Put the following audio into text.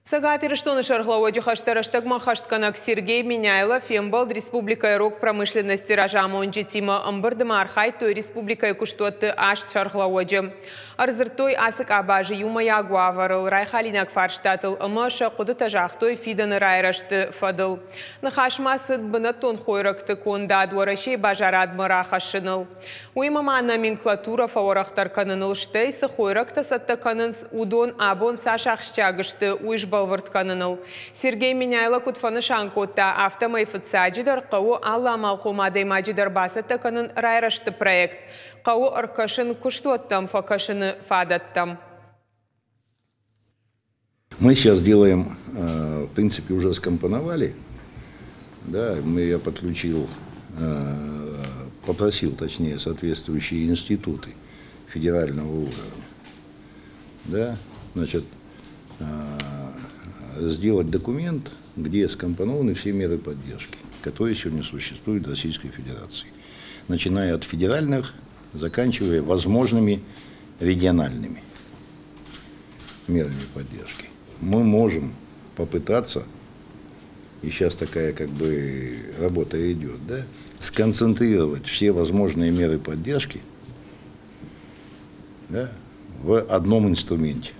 Сагат Ириштоны Шаргловоди Хаштараштагма Хаштканак Сергей Миняйлов Фембалд Республика Рок промышленности Ражама Онджетима Амбардама Архайтой Республика Куштоты Аш Шаргловоди. Арзыртой Асык Абажи Юмая Гуаварыл Райхалинак Фарштатыл Амаша Кудыта Жахтой Фиданы Райрашты Фадыл. Нахашмасыд Банатон Хойракты Конда Дуарашей Бажарад Марахашыныл. Уймама номенклатура Фаорахтар Каныныл Штейсы Хойракта Саттаканынс Удон Абон Сашахщагышты Уйш Балвартканыныл. Сергей Миняйло Кутфаны Шанкотта автомайфыцаджидар Кау Алла Малкумадей Маджидар Басаттаканын Райрашты проект. Кау Аркашын Куштоттам Факашыны Фадаттам. Мы сейчас делаем, в принципе, уже скомпоновали. Да, я подключил, попросил, точнее, соответствующие институты федерального уровня. Да, значит, сделать документ, где скомпонованы все меры поддержки, которые сегодня существуют в Российской Федерации. Начиная от федеральных, заканчивая возможными региональными мерами поддержки. Мы можем попытаться, и сейчас такая как бы работа идет, да, сконцентрировать все возможные меры поддержки, да, в одном инструменте.